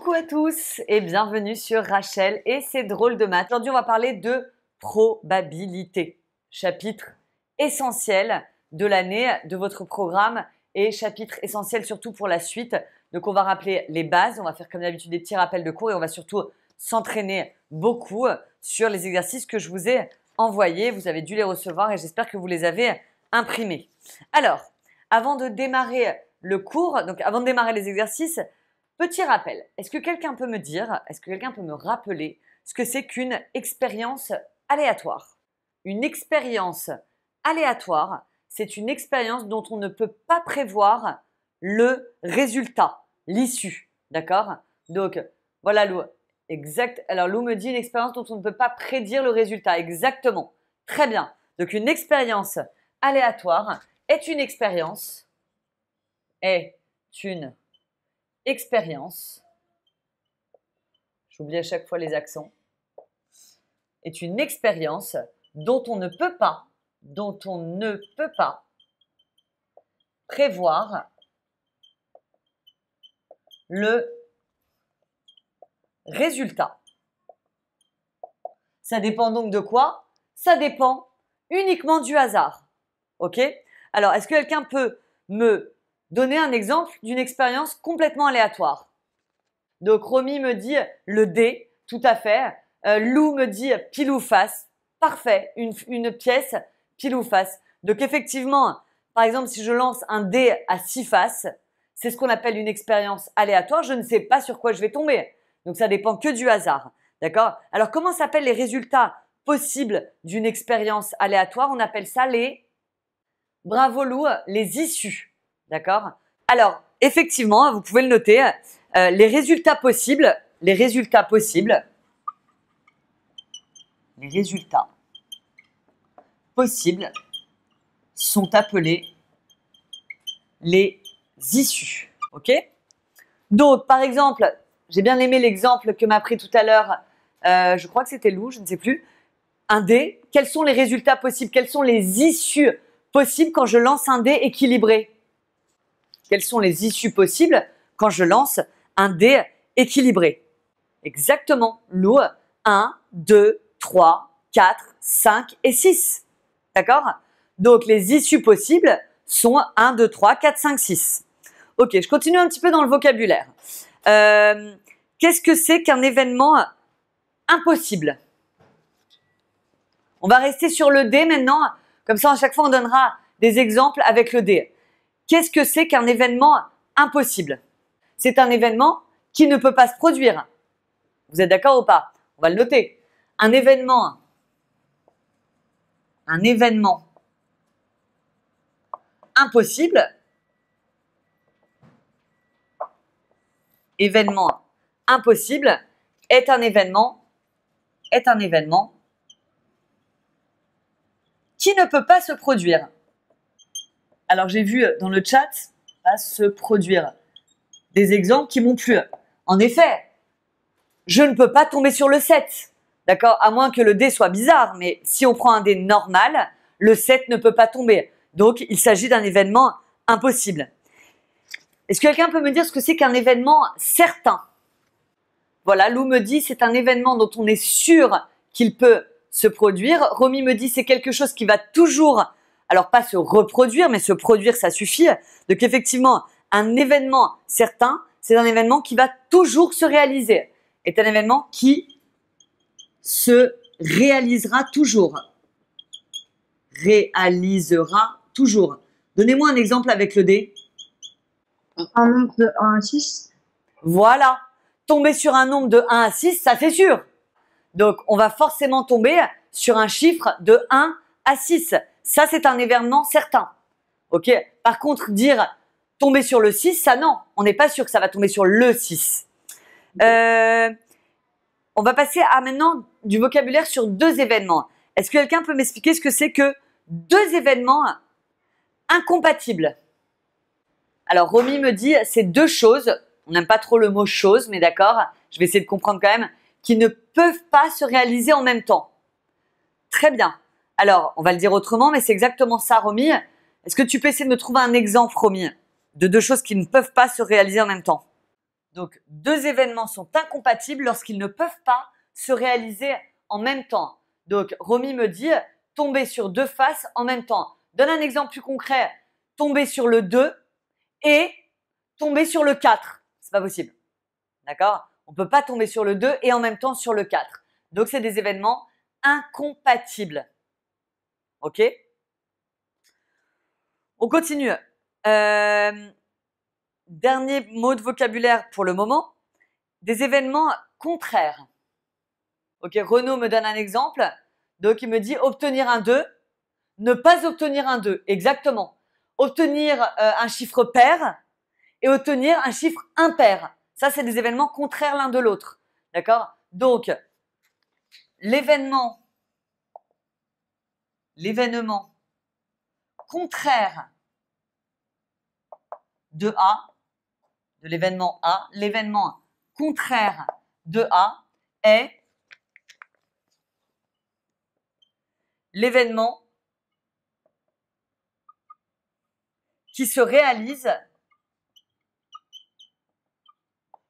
Coucou à tous et bienvenue sur Rachel et ses drôles de maths. Aujourd'hui, on va parler de probabilité, chapitre essentiel de l'année de votre programme et chapitre essentiel surtout pour la suite. Donc, on va rappeler les bases, on va faire comme d'habitude des petits rappels de cours et on va surtout s'entraîner beaucoup sur les exercices que je vous ai envoyés. Vous avez dû les recevoir et j'espère que vous les avez imprimés. Alors, avant de démarrer le cours, donc avant de démarrer les exercices, petit rappel, est-ce que quelqu'un peut me dire, est-ce que quelqu'un peut me rappeler ce que c'est qu'une expérience aléatoire? Une expérience aléatoire, c'est une expérience dont on ne peut pas prévoir le résultat, l'issue, d'accord? Donc, voilà Lou, exact. Alors Lou me dit une expérience dont on ne peut pas prédire le résultat, exactement. Très bien. Donc, une expérience aléatoire est une expérience, j'oublie à chaque fois les accents, est une expérience dont on ne peut pas prévoir le résultat. Ça dépend donc de quoi? Ça dépend uniquement du hasard. Ok? Alors, est-ce que quelqu'un peut me donner un exemple d'une expérience complètement aléatoire? Donc, Romy me dit le dé, tout à fait. Lou me dit pile ou face. Parfait, une pièce pile ou face. Donc, effectivement, par exemple, si je lance un dé à 6 faces, c'est ce qu'on appelle une expérience aléatoire. Je ne sais pas sur quoi je vais tomber. Donc, ça dépend que du hasard. D'accord? Alors, comment s'appellent les résultats possibles d'une expérience aléatoire? On appelle ça les… Bravo Lou, les issues. D'accord? Alors, effectivement, vous pouvez le noter, les résultats possibles sont appelés les issues. Ok? Donc, par exemple, j'ai bien aimé l'exemple que m'a pris tout à l'heure, je crois que c'était Lou, je ne sais plus, un dé. Quels sont les résultats possibles? Quelles sont les issues possibles quand je lance un dé équilibré? Quelles sont les issues possibles quand je lance un dé équilibré? Exactement, Lou, 1, 2, 3, 4, 5 et 6. D'accord? Donc, les issues possibles sont 1, 2, 3, 4, 5, 6. Ok, je continue un petit peu dans le vocabulaire. Qu'est-ce que c'est qu'un événement impossible? On va rester sur le dé maintenant. Comme ça, à chaque fois, on donnera des exemples avec le dé. Qu'est-ce que c'est qu'un événement impossible? C'est un événement qui ne peut pas se produire. Vous êtes d'accord ou pas? On va le noter. Un événement impossible, est un événement qui ne peut pas se produire. Alors, j'ai vu dans le chat pas se produire des exemples qui m'ont plu. En effet, je ne peux pas tomber sur le 7. D'accord? À moins que le dé soit bizarre. Mais si on prend un dé normal, le 7 ne peut pas tomber. Donc, il s'agit d'un événement impossible. Est-ce que quelqu'un peut me dire ce que c'est qu'un événement certain? Voilà, Lou me dit c'est un événement dont on est sûr qu'il peut se produire. Romy me dit c'est quelque chose qui va toujours, alors pas se reproduire, mais se produire, ça suffit. Donc effectivement, un événement certain, c'est un événement qui va toujours se réaliser. C'est un événement qui se réalisera toujours. Donnez-moi un exemple avec le dé. Un nombre de 1 à 6. Voilà. Tomber sur un nombre de 1 à 6, ça c'est sûr. Donc, on va forcément tomber sur un chiffre de 1 à 6. Ça, c'est un événement certain. Ok? Par contre, dire tomber sur le 6, ça non. On n'est pas sûr que ça va tomber sur le 6. On va passer à maintenant du vocabulaire sur deux événements. Est-ce que quelqu'un peut m'expliquer ce que c'est que deux événements incompatibles? Alors, Romy me dit, c'est deux choses. On n'aime pas trop le mot chose, mais d'accord. Je vais essayer de comprendre quand même. Qui ne peuvent pas se réaliser en même temps. Très bien. Alors, on va le dire autrement, mais c'est exactement ça, Romy. Est-ce que tu peux essayer de me trouver un exemple, Romy, de deux choses qui ne peuvent pas se réaliser en même temps? Donc, deux événements sont incompatibles lorsqu'ils ne peuvent pas se réaliser en même temps. Donc, Romy me dit tomber sur deux faces en même temps. Donne un exemple plus concret. Tomber sur le 2 et tomber sur le 4. C'est pas possible. D'accord? On ne peut pas tomber sur le 2 et en même temps sur le 4. Donc, c'est des événements incompatibles. Ok? On continue. Dernier mot de vocabulaire pour le moment. Des événements contraires. Ok, Renaud me donne un exemple. Donc, il me dit obtenir un 2, ne pas obtenir un 2. Exactement. Obtenir un chiffre pair et obtenir un chiffre impair. Ça, c'est des événements contraires l'un de l'autre. D'accord? Donc, l'événement contraire de A, de l'événement A, l'événement contraire de A est l'événement qui se réalise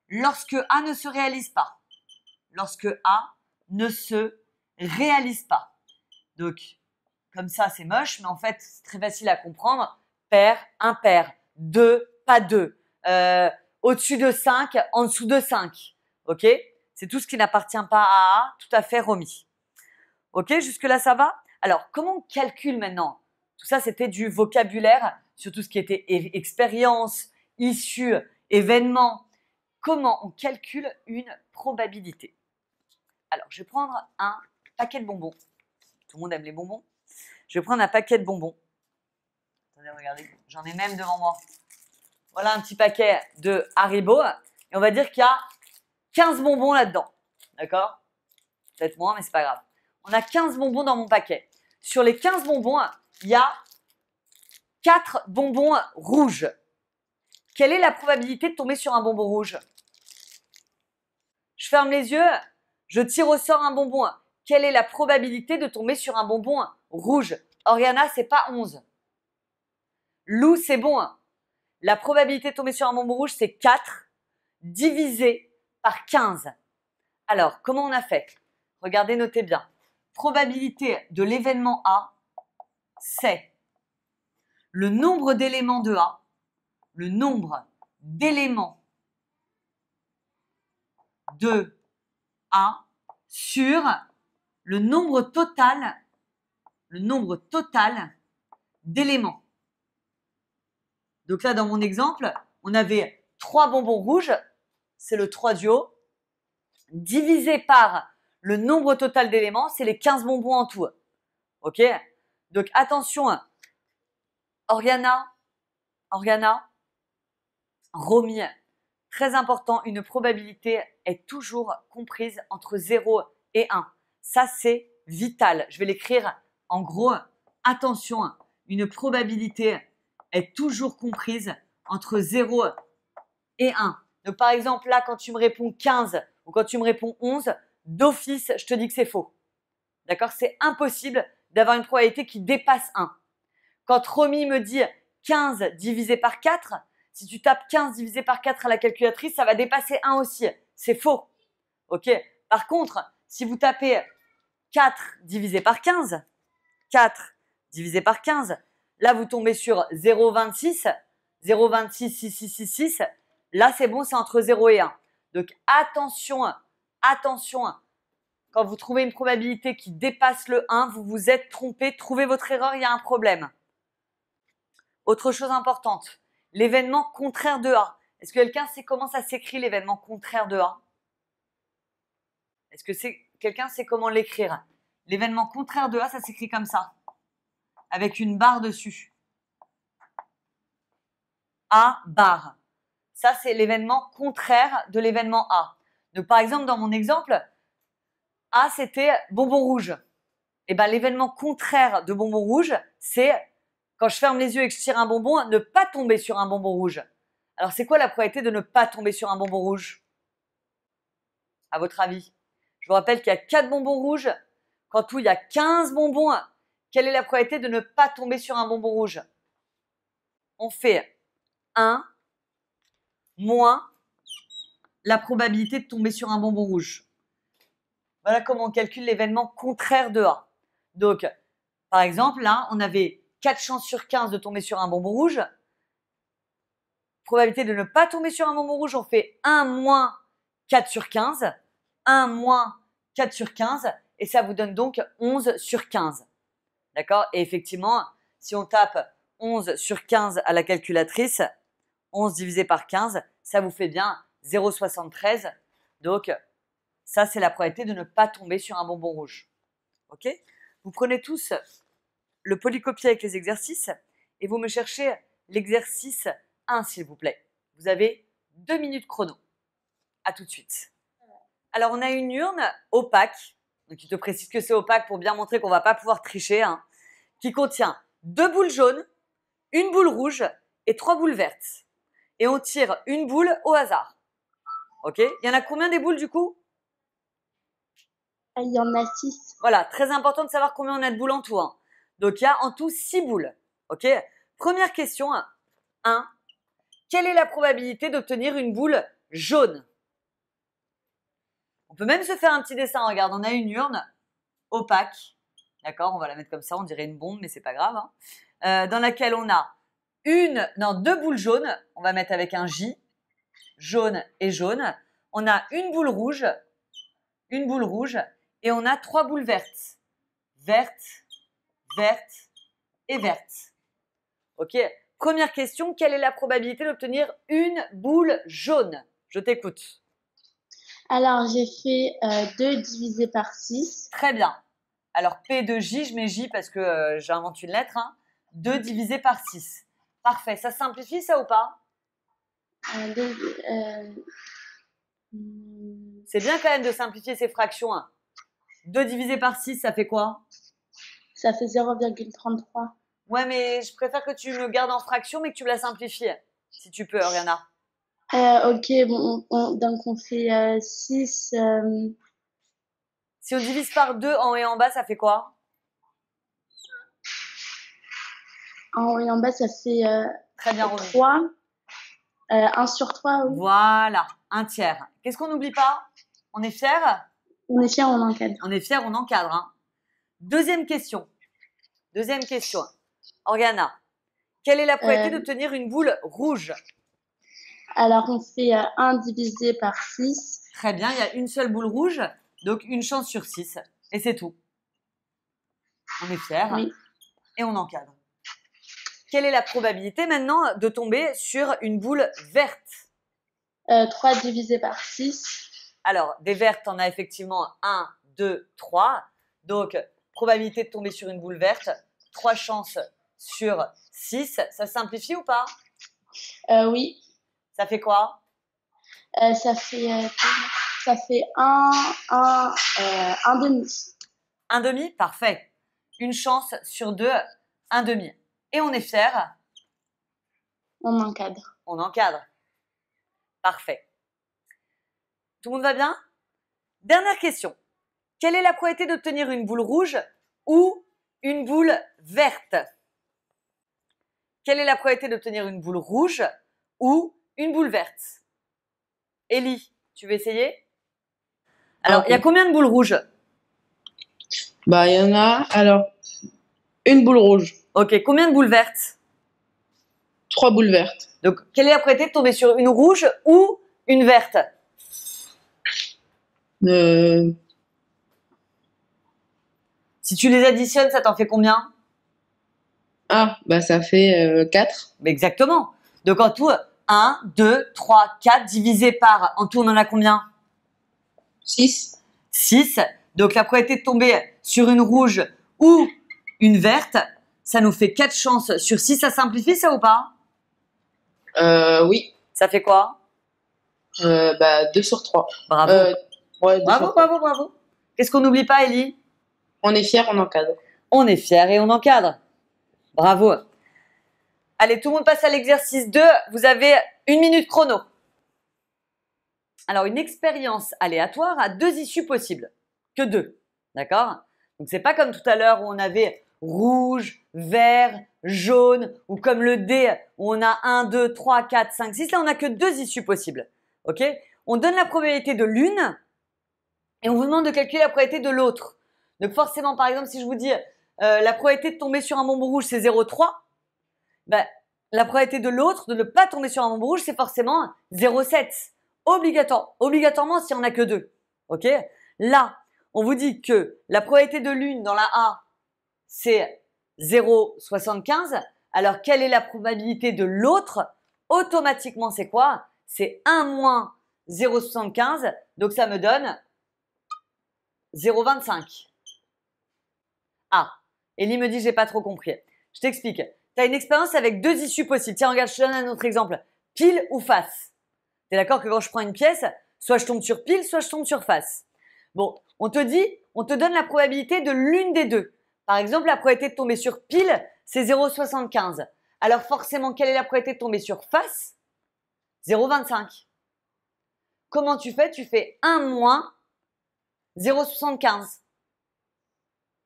lorsque A ne se réalise pas. Lorsque A ne se réalise pas. Donc, comme ça, c'est moche, mais en fait, c'est très facile à comprendre. Pair, impair, 2, pas 2. Au-dessus de 5, en dessous de 5. Ok? C'est tout ce qui n'appartient pas à A, tout à fait Romy. Ok? Jusque-là, ça va? Alors, comment on calcule maintenant? Tout ça, c'était du vocabulaire sur tout ce qui était expérience, issue, événement. Comment on calcule une probabilité? Alors, je vais prendre un paquet de bonbons. Tout le monde aime les bonbons. Je vais prendre un paquet de bonbons. Attendez, regardez, j'en ai même devant moi. Voilà un petit paquet de Haribo. Et on va dire qu'il y a 15 bonbons là-dedans. D'accord? Peut-être moins, mais c'est pas grave. On a 15 bonbons dans mon paquet. Sur les 15 bonbons, il y a 4 bonbons rouges. Quelle est la probabilité de tomber sur un bonbon rouge? Je ferme les yeux, je tire au sort un bonbon. Quelle est la probabilité de tomber sur un bonbon rouge? Oriana, c'est pas 11. Lou, c'est bon. La probabilité de tomber sur un bonbon rouge, c'est 4 divisé par 15. Alors, comment on a fait? Regardez, notez bien. Probabilité de l'événement A, c'est le nombre d'éléments de A, le nombre d'éléments de A sur le nombre total d'éléments. Donc là, dans mon exemple, on avait 3 bonbons rouges, c'est le 3 du haut, divisé par le nombre total d'éléments, c'est les 15 bonbons en tout. Ok? Donc attention, Oriana, Romy, très important, une probabilité est toujours comprise entre 0 et 1. Ça, c'est vital. Je vais l'écrire en gros. Attention, une probabilité est toujours comprise entre 0 et 1. Donc, par exemple, là, quand tu me réponds 15 ou quand tu me réponds 11, d'office, je te dis que c'est faux. D'accord? C'est impossible d'avoir une probabilité qui dépasse 1. Quand Romy me dit 15 divisé par 4, si tu tapes 15 divisé par 4 à la calculatrice, ça va dépasser 1 aussi. C'est faux. Ok? Par contre, si vous tapez 4 divisé par 15, 4 divisé par 15, là vous tombez sur 0,26, 0,26, 6666. Là c'est bon, c'est entre 0 et 1. Donc attention, quand vous trouvez une probabilité qui dépasse le 1, vous vous êtes trompé, trouvez votre erreur, il y a un problème. Autre chose importante, l'événement contraire de A. Est-ce que quelqu'un sait comment ça s'écrit l'événement contraire de A? Est-ce que quelqu'un sait comment l'écrire? L'événement contraire de A, ça s'écrit comme ça, avec une barre dessus. A barre. Ça, c'est l'événement contraire de l'événement A. Donc, par exemple, dans mon exemple, A, c'était bonbon rouge. Et ben, l'événement contraire de bonbon rouge, c'est quand je ferme les yeux et que je tire un bonbon, ne pas tomber sur un bonbon rouge. Alors, c'est quoi la probabilité de ne pas tomber sur un bonbon rouge? À votre avis? Je vous rappelle qu'il y a 4 bonbons rouges. Qu'en tout, il y a 15 bonbons. Quelle est la probabilité de ne pas tomber sur un bonbon rouge? On fait 1 moins la probabilité de tomber sur un bonbon rouge. Voilà comment on calcule l'événement contraire de A. Donc, par exemple, là, on avait 4 chances sur 15 de tomber sur un bonbon rouge. Probabilité de ne pas tomber sur un bonbon rouge, on fait 1 moins 4 sur 15. 1 moins 4 sur 15. Et ça vous donne donc 11 sur 15. D'accord? Et effectivement, si on tape 11 sur 15 à la calculatrice, 11 divisé par 15, ça vous fait bien 0,73. Donc, ça, c'est la probabilité de ne pas tomber sur un bonbon rouge. OK? Vous prenez tous le polycopier avec les exercices et vous me cherchez l'exercice 1, s'il vous plaît. Vous avez 2 minutes chrono. À tout de suite. Alors, on a une urne opaque. Donc, il te précise que c'est opaque pour bien montrer qu'on ne va pas pouvoir tricher, hein, qui contient 2 boules jaunes, une boule rouge et 3 boules vertes. Et on tire une boule au hasard. OK? Il y en a combien des boules du coup? Il y en a 6. Voilà, très important de savoir combien on a de boules en tout. Hein. Donc, il y a en tout 6 boules. OK? Première question, 1. Quelle est la probabilité d'obtenir une boule jaune? On peut même se faire un petit dessin. Regarde, on a une urne opaque. D'accord? On va la mettre comme ça, on dirait une bombe, mais c'est pas grave. Hein. Dans laquelle on a 2 boules jaunes. On va mettre avec un J. Jaune et jaune. On a une boule rouge et on a 3 boules vertes. Verte, verte et verte. OK? Première question, quelle est la probabilité d'obtenir une boule jaune? Je t'écoute. Alors, j'ai fait 2 divisé par 6. Très bien. Alors, P de J, je mets J parce que j'invente une lettre. Hein. 2 divisé par 6. Parfait. Ça simplifie ça ou pas? C'est bien quand même de simplifier ces fractions. Hein. 2 divisé par 6, ça fait quoi? Ça fait 0,33. Ouais, mais je préfère que tu me gardes en fraction, mais que tu me la simplifies, si tu peux, Oriana. Ok, bon, donc on fait 6. Si on divise par 2 en haut et en bas, ça fait quoi? En haut et en bas, ça fait Très bien remis. 3. 1 sur 3, oui. Voilà, un tiers. Qu'est-ce qu'on n'oublie pas? On est fiers? On est fiers, on encadre. On est fiers, on encadre. Hein. Deuxième question. Oriana, quelle est la probabilité d'obtenir une boule rouge? Alors, on fait 1 divisé par 6. Très bien, il y a une seule boule rouge, donc une chance sur 6. Et c'est tout. On est fiers Oui. et on encadre. Quelle est la probabilité maintenant de tomber sur une boule verte? 3 divisé par 6. Alors, des vertes, on a effectivement 1, 2, 3. Donc, probabilité de tomber sur une boule verte, 3 chances sur 6. Ça simplifie ou pas? Oui. Ça fait quoi? Ça fait 1 demi. Un demi? Parfait. Une chance sur 2, un demi. Et on est fiers? On encadre. On encadre. Parfait. Tout le monde va bien? Dernière question. Quelle est la probabilité d'obtenir une boule rouge ou une boule verte? Quelle est la probabilité d'obtenir une boule rouge ou une boule verte? Ellie, tu veux essayer? Alors, il y a combien de boules rouges? Bah, il y en a, alors, une boule rouge, Ok, combien de boules vertes? 3 boules vertes. Donc, quelle est la probabilité de tomber sur une rouge ou une verte? Si tu les additionnes, ça t'en fait combien? Ah, bah ça fait 4. Exactement. Donc, en tout, 1, 2, 3, 4 divisé par, en tout, on en a combien? 6. 6. Donc, la probabilité de tomber sur une rouge ou une verte, ça nous fait 4 chances sur 6. Ça simplifie, ça ou pas? Oui. Ça fait quoi? Bah 2 sur 3. Bravo. Ouais, 2 Bravo, sur 3. bravo. Qu'est-ce qu'on n'oublie pas, Ellie? On est fiers, on encadre. On est fiers et on encadre. Bravo. Allez, tout le monde passe à l'exercice 2. Vous avez 1 minute chrono. Alors, une expérience aléatoire a 2 issues possibles. Que 2. D'accord? Donc, c'est pas comme tout à l'heure où on avait rouge, vert, jaune, ou comme le D où on a 1, 2, 3, 4, 5, 6. Là, on n'a que 2 issues possibles. OK? on donne la probabilité de l'une et on vous demande de calculer la probabilité de l'autre. Donc forcément, par exemple, si je vous dis la probabilité de tomber sur un bonbon rouge, c'est 0,3, ben, la probabilité de l'autre de ne pas tomber sur un bonbon rouge, c'est forcément 0,7. Obligatoirement s'il n'y en a que deux. Ok? Là, on vous dit que la probabilité de l'une dans la A, c'est 0,75. Alors, quelle est la probabilité de l'autre? Automatiquement, c'est quoi? C'est 1 moins 0,75. Donc, ça me donne 0,25. Ah, Ellie me dit, j'ai pas trop compris. Je t'explique. Tu as une expérience avec deux issues possibles. Tiens, regarde, je te donne un autre exemple. Pile ou face. Tu es d'accord que quand je prends une pièce, soit je tombe sur pile, soit je tombe sur face. Bon, on te donne la probabilité de l'une des deux. Par exemple, la probabilité de tomber sur pile, c'est 0,75. Alors forcément, quelle est la probabilité de tomber sur face? 0,25. Comment tu fais? Tu fais 1 moins 0,75.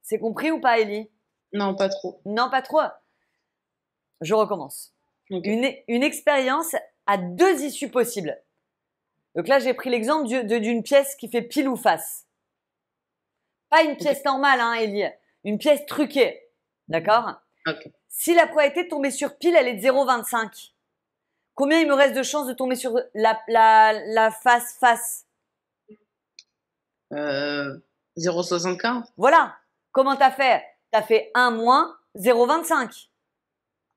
C'est compris ou pas, Ellie? Non, pas trop. Non, pas trop. Je recommence. Okay. Une expérience a deux issues possibles. Donc là, j'ai pris l'exemple d'une pièce qui fait pile ou face. Pas une pièce normale, hein, Ellie. Une pièce truquée. D'accord? Okay. Si la probabilité de tomber sur pile, elle est de 0,25, combien il me reste de chances de tomber sur la face-face? 0,75. Voilà. Comment t'as fait? T'as fait 1 moins 0,25.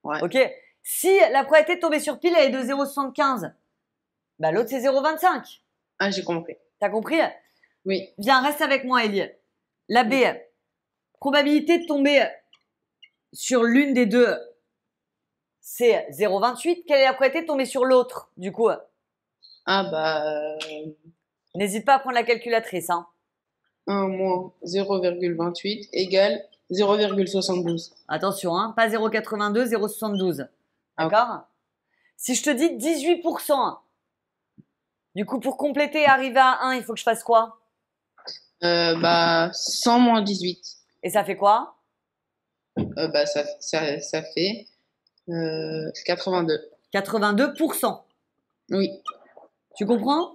Ouais. Ok. Si la probabilité de tomber sur pile, elle est de 0,75, bah l'autre c'est 0,25. Ah, j'ai compris. T'as compris? Oui. Viens, reste avec moi, Ellie. La B, probabilité de tomber sur l'une des deux, c'est 0,28. Quelle est la probabilité de tomber sur l'autre, du coup? Ah, bah. N'hésite pas à prendre la calculatrice, hein. 1 moins 0,28 égale 0,72. Attention, hein, pas 0,82, 0,72. D'accord? Si je te dis 18%, du coup, pour compléter et arriver à 1, il faut que je fasse quoi? Bah, 100 moins 18. Et ça fait quoi? Bah, ça fait 82. 82%. Oui. Tu comprends?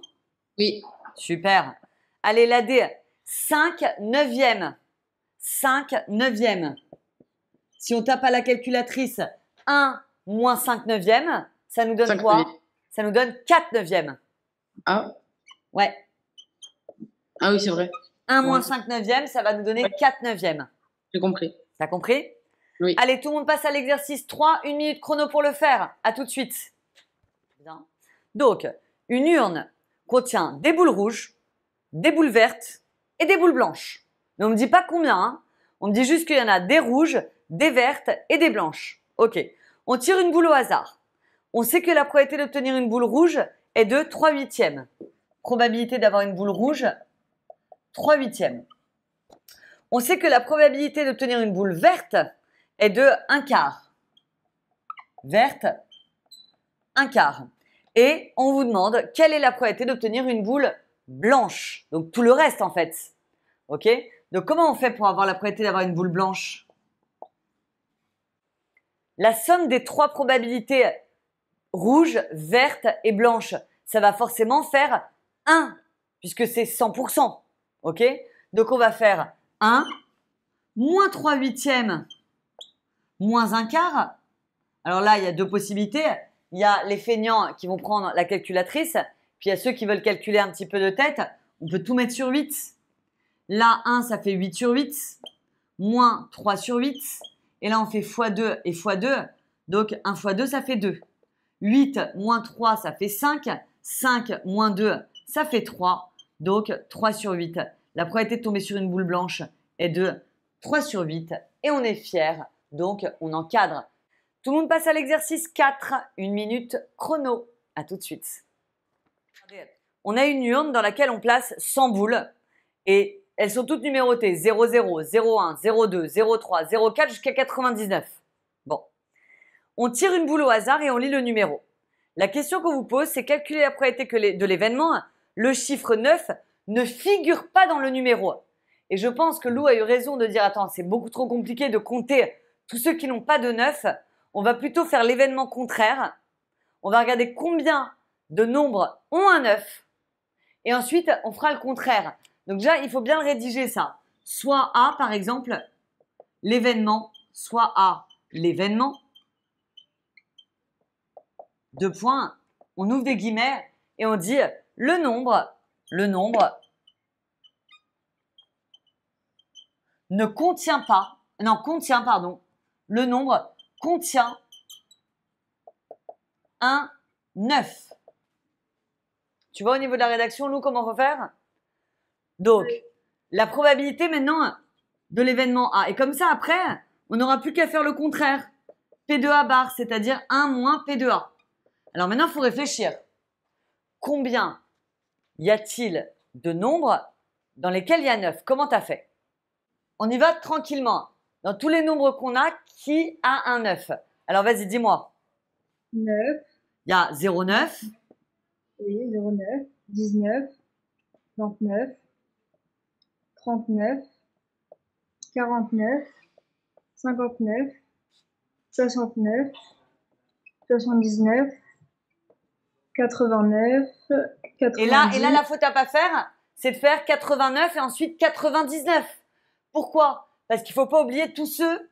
Oui. Super. Allez, la D. 5 neuvièmes. 5 neuvièmes. Si on tape à la calculatrice 1 moins 5 neuvièmes, ça nous donne 5 quoi? neuvièmes. Ça nous donne 4 neuvièmes. Ah. Ouais. Ah oui, c'est vrai. 1 moins 5 neuvièmes, ça va nous donner 4 neuvièmes. J'ai compris. T'as compris? Oui. Allez, tout le monde passe à l'exercice 3. 1 minute chrono pour le faire. À tout de suite. Bien. Donc, une urne contient des boules rouges, des boules vertes et des boules blanches. Mais on ne me dit pas combien, hein. On me dit juste qu'il y en a des rouges, des vertes et des blanches. Ok. On tire une boule au hasard. On sait que la probabilité d'obtenir une boule rouge est de 3/8. Probabilité d'avoir une boule rouge, 3/8. On sait que la probabilité d'obtenir une boule verte est de 1/4. Verte, 1/4. Et on vous demande quelle est la probabilité d'obtenir une boule blanche. Donc tout le reste en fait. Ok? Donc comment on fait pour avoir la probabilité d'avoir une boule blanche? La somme des trois probabilités rouge, verte et blanche, ça va forcément faire 1, puisque c'est 100%. Ok? Donc on va faire 1 moins 3/8 moins 1/4. Alors là, il y a deux possibilités. Il y a les feignants qui vont prendre la calculatrice, puis il y a ceux qui veulent calculer un petit peu de tête. On peut tout mettre sur 8. Là, 1, ça fait 8/8, moins 3/8. Et là, on fait x2 et x2. Donc, 1 x 2, ça fait 2. 8 moins 3, ça fait 5. 5 moins 2, ça fait 3. Donc, 3/8. La probabilité de tomber sur une boule blanche est de 3/8. Et on est fiers. Donc, on encadre. Tout le monde passe à l'exercice 4. 1 minute chrono. À tout de suite. On a une urne dans laquelle on place 100 boules. Et elles sont toutes numérotées 00, 01, 02, 03, 04 jusqu'à 99. Bon. On tire une boule au hasard et on lit le numéro. La question qu'on vous pose, c'est calculer la probabilité de l'événement. Le chiffre 9 ne figure pas dans le numéro. Et je pense que Lou a eu raison de dire « Attends, c'est beaucoup trop compliqué de compter tous ceux qui n'ont pas de 9. On va plutôt faire l'événement contraire. On va regarder combien de nombres ont un 9. Et ensuite, on fera le contraire. Donc déjà, il faut bien le rédiger ça. Soit A, par exemple, l'événement, soit A, l'événement. Deux points, on ouvre des guillemets et on dit le nombre ne contient pas, non, contient, pardon, le nombre contient un 9. Tu vois au niveau de la rédaction, Lou, comment on va faire? Donc, la probabilité maintenant de l'événement A. Et comme ça, après, on n'aura plus qu'à faire le contraire. P de A bar, c'est-à-dire 1 moins P de A. Alors maintenant, il faut réfléchir. Combien y a-t-il de nombres dans lesquels il y a 9? Comment tu as fait? On y va tranquillement. Dans tous les nombres qu'on a, qui a un 9? Alors vas-y, dis-moi. 9. Il y a 0,9. Oui, 09, 19, 29, 39, 49, 59, 69, 79, 89, 90. Et là, la faute à pas faire, c'est de faire 89 et ensuite 99. Pourquoi? Parce qu'il ne faut pas oublier tous ceux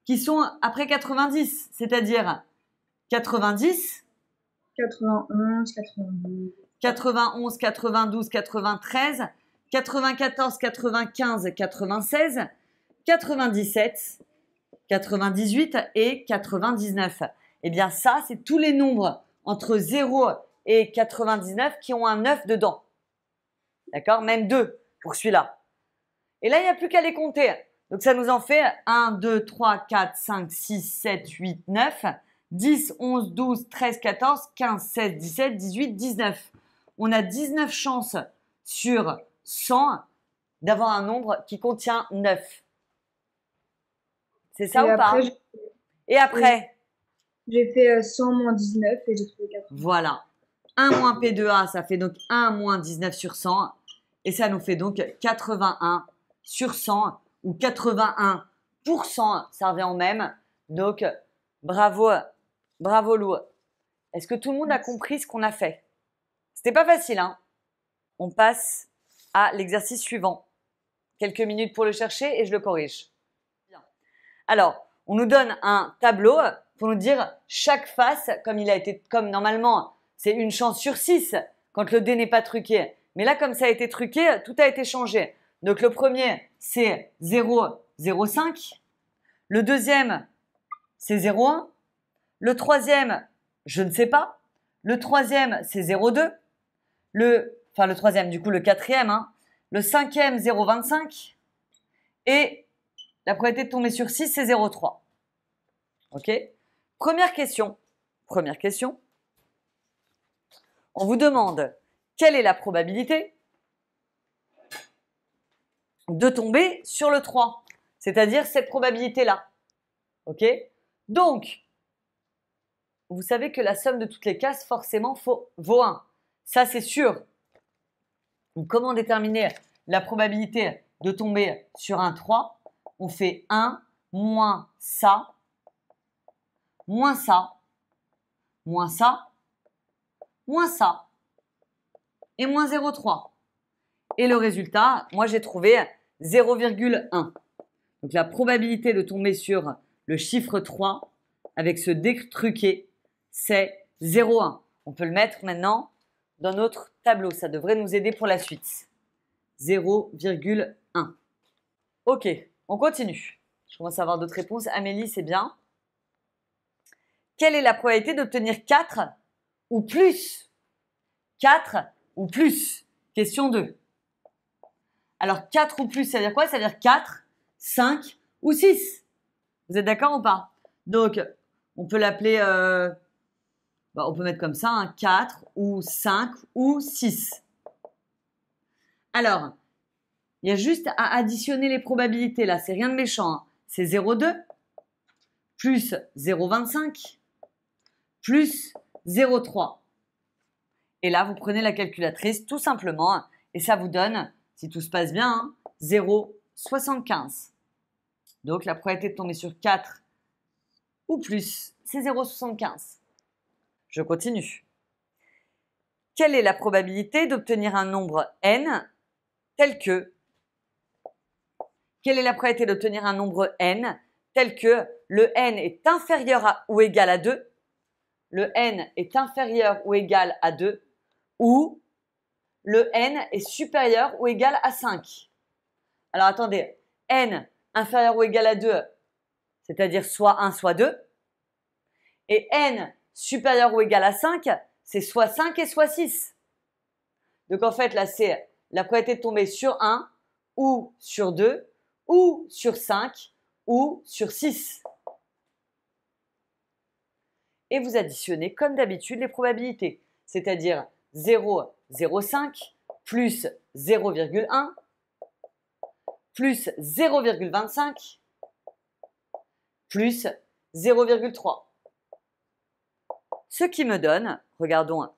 qui sont après 90, c'est-à-dire 90, 91, 92, 91, 92, 93, 94, 95, 96, 97, 98 et 99. Eh bien ça, c'est tous les nombres entre 0 et 99 qui ont un 9 dedans. D'accord? Même 2 pour celui-là. Et là, il n'y a plus qu'à les compter. Donc ça nous en fait 1, 2, 3, 4, 5, 6, 7, 8, 9, 10, 11, 12, 13, 14, 15, 16, 17, 18, 19. On a 19 chances sur 100 d'avoir un nombre qui contient 9. C'est ça Et ou pas? après, Et après, j'ai fait 100 moins 19 et j'ai trouvé 80. voilà. 1 moins P de A, ça fait donc 1 moins 19 sur 100. Et ça nous fait donc 81 sur 100 ou 81%, ça revient au même. Donc, bravo, bravo Lou. Est-ce que tout le monde a compris ce qu'on a fait? C'était pas facile, hein? On passe à l'exercice suivant. Quelques minutes pour le chercher et je le corrige. Bien. Alors, on nous donne un tableau pour nous dire chaque face, comme normalement, c'est une chance sur 6 quand le dé n'est pas truqué. Mais là, comme ça a été truqué, tout a été changé. Donc, le premier, c'est 0,05. Le deuxième, c'est 0,1. Le troisième, je ne sais pas. Le troisième, c'est 0,2. Le troisième, du coup, le quatrième. Hein. Le cinquième, 0,25. Et la probabilité de tomber sur 6, c'est 0,3. OK? Première question. On vous demande quelle est la probabilité de tomber sur le 3, c'est-à-dire cette probabilité-là. OK? Donc, vous savez que la somme de toutes les cases, forcément, vaut 1. Ça, c'est sûr. Donc, comment déterminer la probabilité de tomber sur un 3? On fait 1 moins ça, moins ça, moins ça, moins ça, et moins 0,3. Et le résultat, moi j'ai trouvé 0,1. Donc la probabilité de tomber sur le chiffre 3 avec ce dé truqué, c'est 0,1. On peut le mettre maintenant dans notre tableau. Ça devrait nous aider pour la suite. 0,1. Ok, on continue. Je commence à avoir d'autres réponses. Amélie, c'est bien. Quelle est la probabilité d'obtenir 4 ou plus? 4 ou plus. Question 2. Alors, 4 ou plus, ça veut dire quoi? Ça veut dire 4, 5 ou 6. Vous êtes d'accord ou pas? Donc, on peut l'appeler, on peut mettre comme ça, hein, 4 ou 5 ou 6. Alors, il y a juste à additionner les probabilités là, c'est rien de méchant. Hein. C'est 0,2 plus 0,25 plus 0,3. Et là, vous prenez la calculatrice tout simplement et ça vous donne, si tout se passe bien, hein, 0,75. Donc, la probabilité de tomber sur 4 ou plus, c'est 0,75. Je continue. quelle est la probabilité d'obtenir un nombre n tel que quelle est la probabilité d'obtenir un nombre n tel que le n est inférieur à ou égal à 2, le n est inférieur ou égal à 2, ou le n est supérieur ou égal à 5. Alors attendez, n inférieur ou égal à 2, c'est-à-dire soit 1, soit 2, et n supérieur ou égal à 5, c'est soit 5 et soit 6. Donc en fait, là, c'est la probabilité de tomber sur 1, ou sur 2, ou sur 5, ou sur 6. Et vous additionnez comme d'habitude les probabilités, c'est-à-dire 0,05 plus 0,1 plus 0,25 plus 0,3. Ce qui me donne, regardons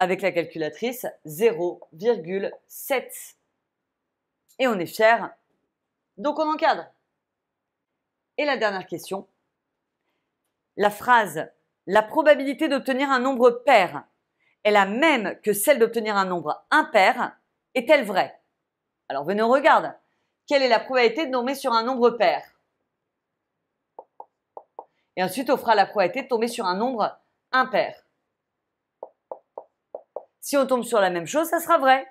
avec la calculatrice, 0,7. Et on est fiers, donc on encadre. Et la dernière question, la phrase « La probabilité d'obtenir un nombre pair est la même que celle d'obtenir un nombre impair, est-elle vraie ?» Alors venez, on regarde. Quelle est la probabilité de tomber sur un nombre pair? Et ensuite, on fera la probabilité de tomber sur un nombre impair. Si on tombe sur la même chose, ça sera vrai.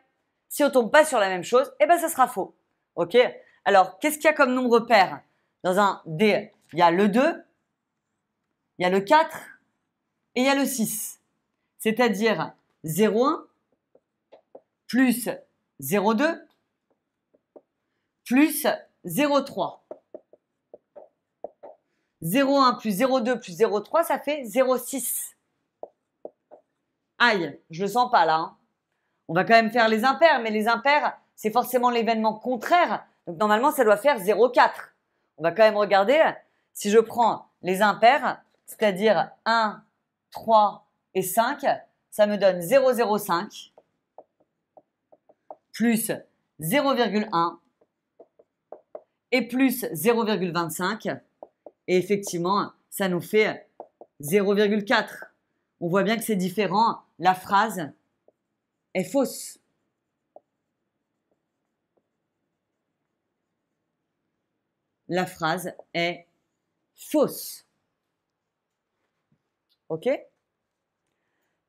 Si on tombe pas sur la même chose, eh ben ça sera faux. Ok? Alors, qu'est-ce qu'il y a comme nombre pair? Dans un D, il y a le 2, il y a le 4 et il y a le 6. C'est-à-dire 0,1 plus 0,2 plus 0,3. 0,1 plus 0,2 plus 0,3, ça fait 0,6. Aïe, je le sens pas là. Hein. On va quand même faire les impairs, mais les impairs, c'est forcément l'événement contraire. Donc normalement, ça doit faire 0,4. On va quand même regarder. Si je prends les impairs, c'est-à-dire 1, 3 et 5, ça me donne 0,05 plus 0,1 et plus 0,25. Et effectivement, ça nous fait 0,4. On voit bien que c'est différent. La phrase est fausse. La phrase est fausse. OK?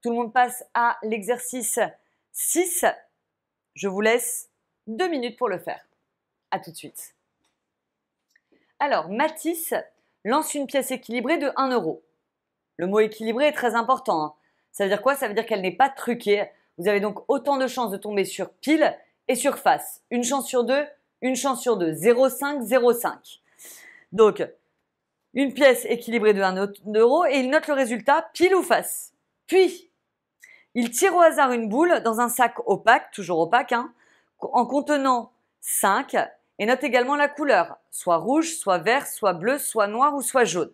Tout le monde passe à l'exercice 6. Je vous laisse 2 minutes pour le faire. À tout de suite. Alors, Mathis lance une pièce équilibrée de 1 euro. Le mot équilibré est très important. Hein. Ça veut dire quoi? Ça veut dire qu'elle n'est pas truquée. Vous avez donc autant de chances de tomber sur pile et sur face. Une chance sur deux, une chance sur deux. 0,5, 0,5. Donc, une pièce équilibrée de 1 euro et il note le résultat pile ou face. Puis, il tire au hasard une boule dans un sac opaque, toujours opaque, hein, en contenant 5 et note également la couleur, soit rouge, soit vert, soit bleu, soit noir ou soit jaune.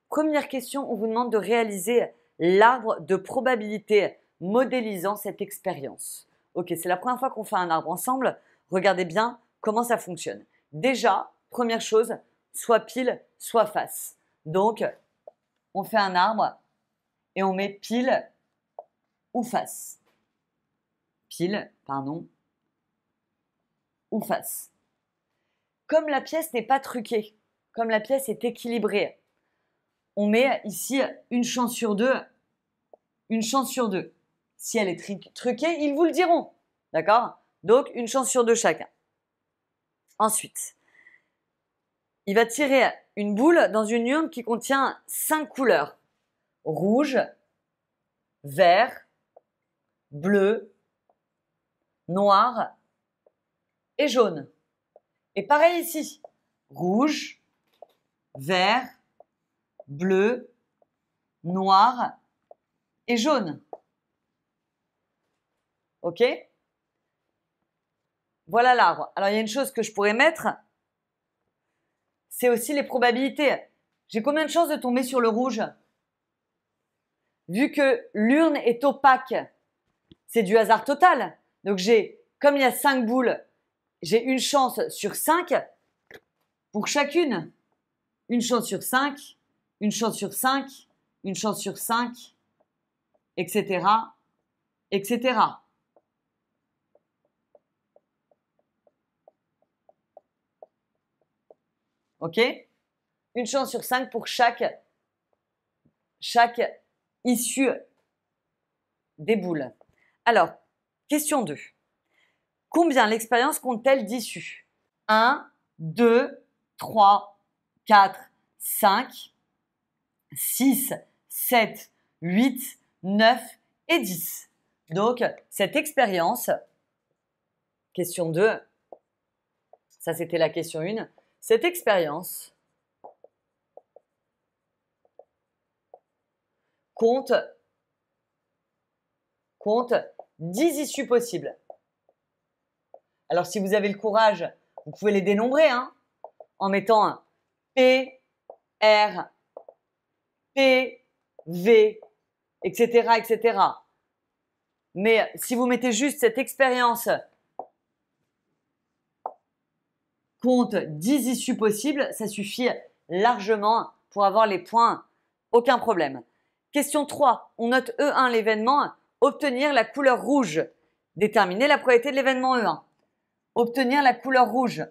Première question, on vous demande de réaliser l'arbre de probabilité modélisant cette expérience. Ok, c'est la première fois qu'on fait un arbre ensemble. Regardez bien comment ça fonctionne. Déjà, première chose, soit pile, soit face. Donc, on fait un arbre et on met pile ou face. Pile, pardon, ou face. Comme la pièce n'est pas truquée, comme la pièce est équilibrée, on met ici une chance sur deux, une chance sur deux. Si elle est truquée, ils vous le diront. D'accord? Donc, une chance sur deux chacun. Ensuite, il va tirer une boule dans une urne qui contient 5 couleurs. Rouge, vert, bleu, noir et jaune. Et pareil ici. Rouge, vert, bleu, noir et jaune. Ok? Voilà l'arbre. Alors, il y a une chose que je pourrais mettre, c'est aussi les probabilités. J'ai combien de chances de tomber sur le rouge? Vu que l'urne est opaque, c'est du hasard total. Donc, comme il y a 5 boules, j'ai une chance sur 5 pour chacune. Une chance sur 5, une chance sur 5, une chance sur 5, etc. etc. Ok? Une chance sur 5 pour chaque issue des boules. Alors, question 2. Combien l'expérience compte-t-elle d'issues? 1, 2, 3, 4, 5, 6, 7, 8, 9 et 10. Donc, cette expérience, question 2, ça c'était la question 1, cette expérience compte 10 issues possibles. Alors, si vous avez le courage, vous pouvez les dénombrer en mettant un P, R, P, V, etc., etc. Mais si vous mettez juste cette expérience compte 10 issues possibles, ça suffit largement pour avoir les points, aucun problème. Question 3, on note E1 l'événement, obtenir la couleur rouge. Déterminer la probabilité de l'événement E1. Obtenir la couleur rouge.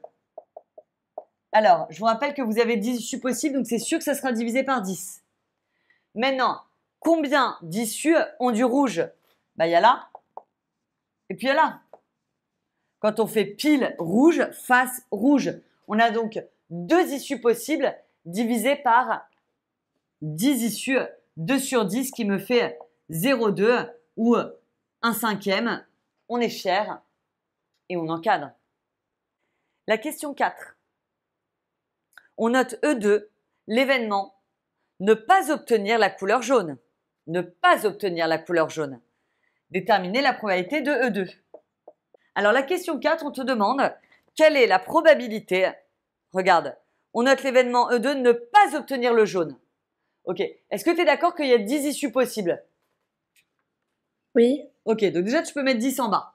Alors, je vous rappelle que vous avez 10 issues possibles, donc c'est sûr que ça sera divisé par 10. Maintenant, combien d'issues ont du rouge? Il y a là, et puis il y a là. Quand on fait pile rouge, face rouge, on a donc 2 issues possibles divisées par 10 issues, 2 sur 10 qui me fait 0,2 ou 1/5. On est fier et on encadre. La question 4. On note E2, l'événement, ne pas obtenir la couleur jaune. Ne pas obtenir la couleur jaune. Déterminer la probabilité de E2. Alors la question 4, on te demande quelle est la probabilité, regarde, on note l'événement E2 ne pas obtenir le jaune. Ok, est-ce que tu es d'accord qu'il y a 10 issues possibles? Oui. Ok, donc déjà tu peux mettre 10 en bas.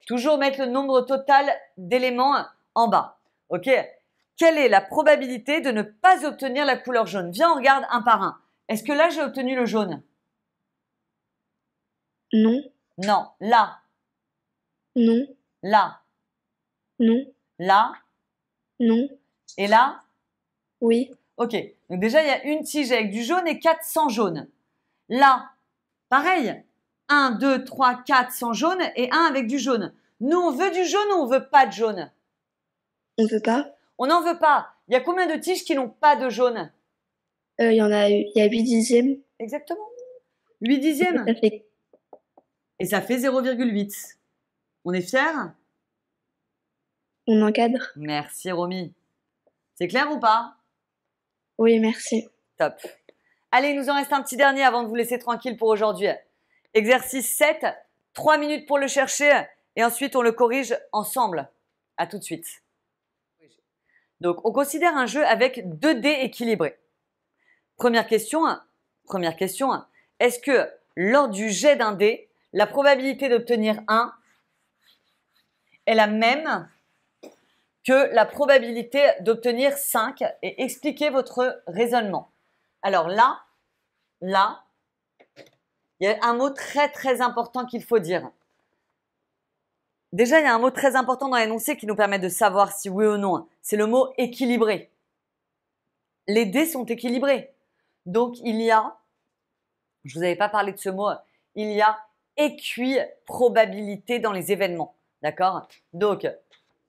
Toujours mettre le nombre total d'éléments en bas. Ok, quelle est la probabilité de ne pas obtenir la couleur jaune? Viens, on regarde un par un. Est-ce que là j'ai obtenu le jaune? Non. Non, là, Non. là, Non. là Non. et là? Oui. Ok, donc déjà il y a une tige avec du jaune et 4 sans jaune. Là, pareil, 1, 2, 3, 4 sans jaune et 1 avec du jaune. Nous, on veut du jaune ou on veut pas de jaune? On veut pas. On n'en veut pas. Il y a combien de tiges qui n'ont pas de jaune? Il y a 8 dixièmes. Exactement. 8 dixièmes. Ça fait... Et ça fait 0,8. On est fiers? On encadre. Merci Romy. C'est clair ou pas? Oui, merci. Top. Allez, il nous en reste un petit dernier avant de vous laisser tranquille pour aujourd'hui. Exercice 7, 3 minutes pour le chercher et ensuite on le corrige ensemble. À tout de suite. Donc, on considère un jeu avec 2 dés équilibrés. Première question. Est-ce que lors du jet d'un dé, la probabilité d'obtenir 1 est la même que la probabilité d'obtenir 5? Et expliquez votre raisonnement. Alors là, il y a un mot très très important qu'il faut dire. Déjà, il y a un mot très important dans l'énoncé qui nous permet de savoir si oui ou non. C'est le mot équilibré. Les dés sont équilibrés. Donc, il y a, je vous avais pas parlé de ce mot, il y a équiprobabilité dans les événements. D'accord? Donc,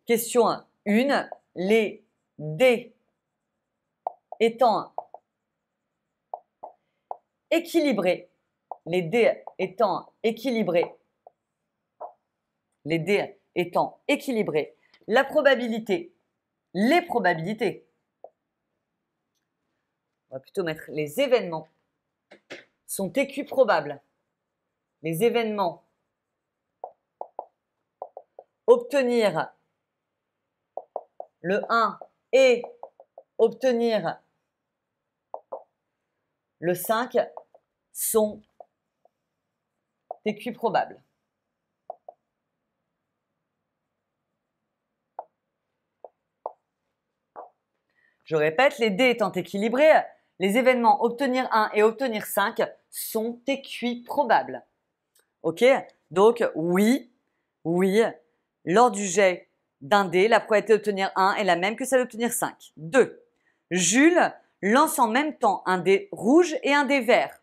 question 1, les dés étant équilibrés, les dés étant équilibrés, la probabilité, les probabilités, on va plutôt mettre les événements, sont équiprobables. Les événements, obtenir le 1 et obtenir le 5 sont équiprobables. Je répète, les dés étant équilibrés, les événements obtenir 1 et obtenir 5 sont équiprobables. Ok? Donc, oui, lors du jet d'un dé, la probabilité d'obtenir 1 est la même que celle d'obtenir 5. 2. Jules lance en même temps un dé rouge et un dé vert.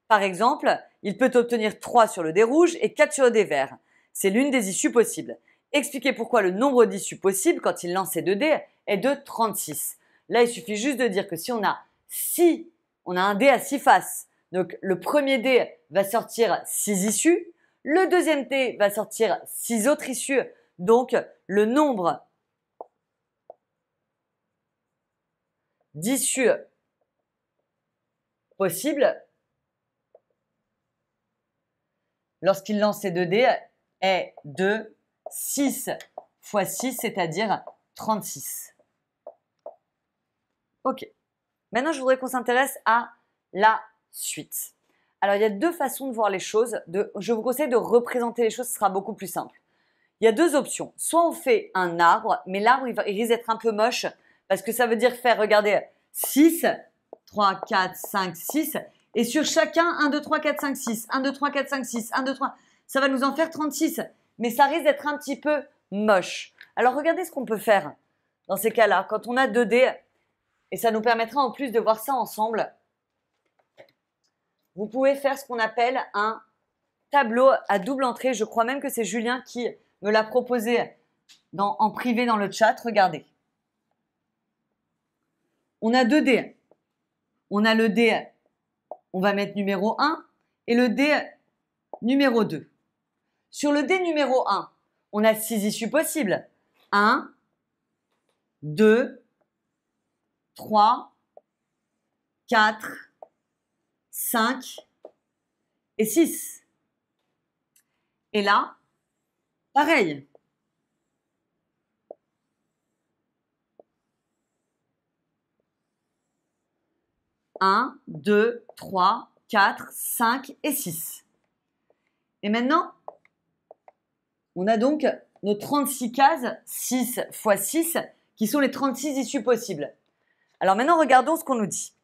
Par exemple, il peut obtenir 3 sur le dé rouge et 4 sur le dé vert. C'est l'une des issues possibles. Expliquez pourquoi le nombre d'issues possibles quand il lance ces 2 dés est de 36. Là, il suffit juste de dire que si on a un dé à 6 faces, donc le premier dé va sortir 6 issues, le deuxième dé va sortir 6 autres issues, donc le nombre d'issues possibles lorsqu'il lance ces 2 dés est de 6 fois 6, c'est-à-dire 36. Ok. Maintenant, je voudrais qu'on s'intéresse à la suite. Alors, il y a 2 façons de voir les choses. Je vous conseille de représenter les choses, ce sera beaucoup plus simple. Il y a 2 options. Soit on fait un arbre, mais l'arbre, il risque d'être un peu moche parce que ça veut dire faire, regardez, 6, 3, 4, 5, 6. Et sur chacun, 1, 2, 3, 4, 5, 6. 1, 2, 3, 4, 5, 6. 1, 2, 3. Ça va nous en faire 36. Mais ça risque d'être un petit peu moche. Alors, regardez ce qu'on peut faire dans ces cas-là. Quand on a 2 dés, et ça nous permettra en plus de voir ça ensemble, vous pouvez faire ce qu'on appelle un tableau à double entrée. Je crois même que c'est Julien qui me l'a proposé en privé dans le chat. Regardez. On a 2 dés. On a le dé, on va mettre numéro 1, et le dé numéro 2. Sur le dé numéro 1, on a 6 issues possibles. 1, 2, 3, 4, 5 et 6. Et là, pareil. Un, 2, 3, 4, 5 et 6. Et maintenant, on a donc nos 36 cases, 6 fois 6, qui sont les 36 issues possibles. Alors maintenant, regardons ce qu'on nous dit.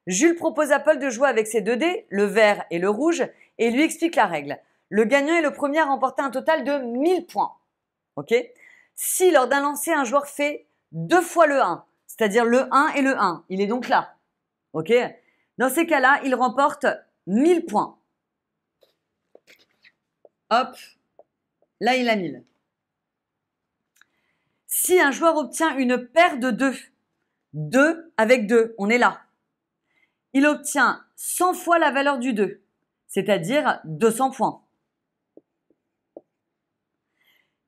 Jules propose à Paul de jouer avec ses 2 dés, le vert et le rouge, et lui explique la règle. Le gagnant est le premier à remporter un total de 1000 points. Ok ? Si lors d'un lancer, un joueur fait 2 fois le 1, c'est-à-dire le 1 et le 1, il est donc là. Ok ? Dans ces cas-là, il remporte 1000 points. Hop, là il a 1000. Si un joueur obtient une paire de 2, 2 avec 2, on est là. Il obtient 100 fois la valeur du 2, c'est-à-dire 200 points.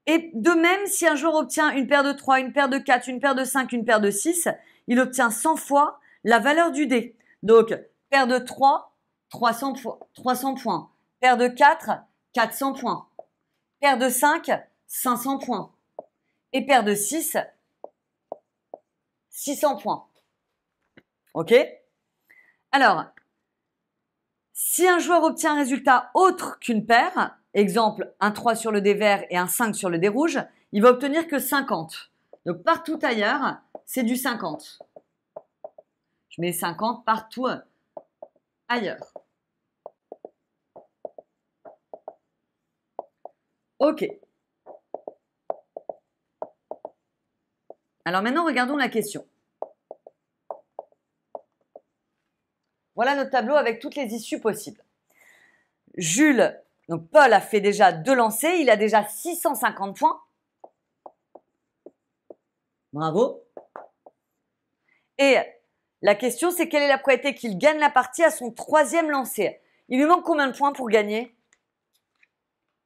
Et de même, si un joueur obtient une paire de 3, une paire de 4, une paire de 5, une paire de 6, il obtient 100 fois la valeur du dé. Donc, paire de 3, 300 points. Paire de 4, 400 points. Paire de 5, 500 points. Et paire de 6, 600 points. Ok ? Alors, si un joueur obtient un résultat autre qu'une paire, exemple un 3 sur le dé vert et un 5 sur le dé rouge, il va obtenir que 50. Donc partout ailleurs, c'est du 50. Je mets 50 partout ailleurs. Ok. Alors maintenant, regardons la question. Voilà notre tableau avec toutes les issues possibles. Jules, donc Paul a fait déjà 2 lancers, il a déjà 650 points. Bravo. Et la question, c'est quelle est la probabilité qu'il gagne la partie à son 3e lancer? Il lui manque combien de points pour gagner?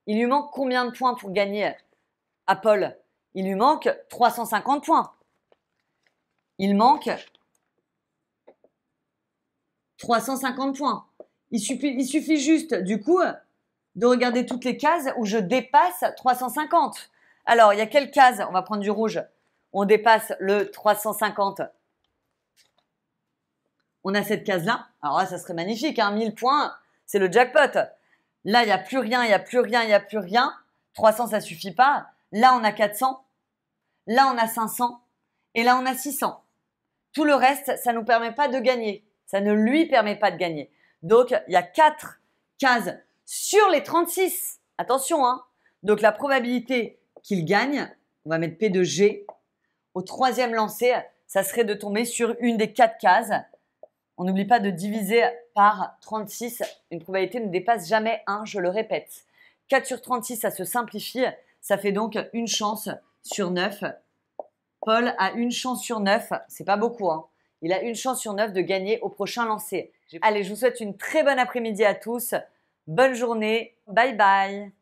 Il lui manque combien de points pour gagner à Paul? Il lui manque 350 points. Il manque 350 points. Il suffit juste, du coup, de regarder toutes les cases où je dépasse 350. Alors, il y a quelle case? On va prendre du rouge. On dépasse le 350. On a cette case-là. Alors là, ça serait magnifique. 1000 points, c'est le jackpot. Là, il n'y a plus rien, il n'y a plus rien, il n'y a plus rien. 300, ça suffit pas. Là, on a 400. Là, on a 500. Et là, on a 600. Tout le reste, ça ne nous permet pas de gagner. Ça ne lui permet pas de gagner. Donc, il y a 4 cases sur les 36. Attention, hein. Donc la probabilité qu'il gagne, on va mettre P de G, au troisième lancer, ça serait de tomber sur une des 4 cases. On n'oublie pas de diviser par 36. Une probabilité ne dépasse jamais 1, je le répète. 4 sur 36, ça se simplifie. Ça fait donc une chance sur 9. Paul a une chance sur 9. C'est pas beaucoup, hein. Il a une chance sur 9 de gagner au prochain lancer. Allez, je vous souhaite une très bonne après-midi à tous. Bonne journée. Bye bye.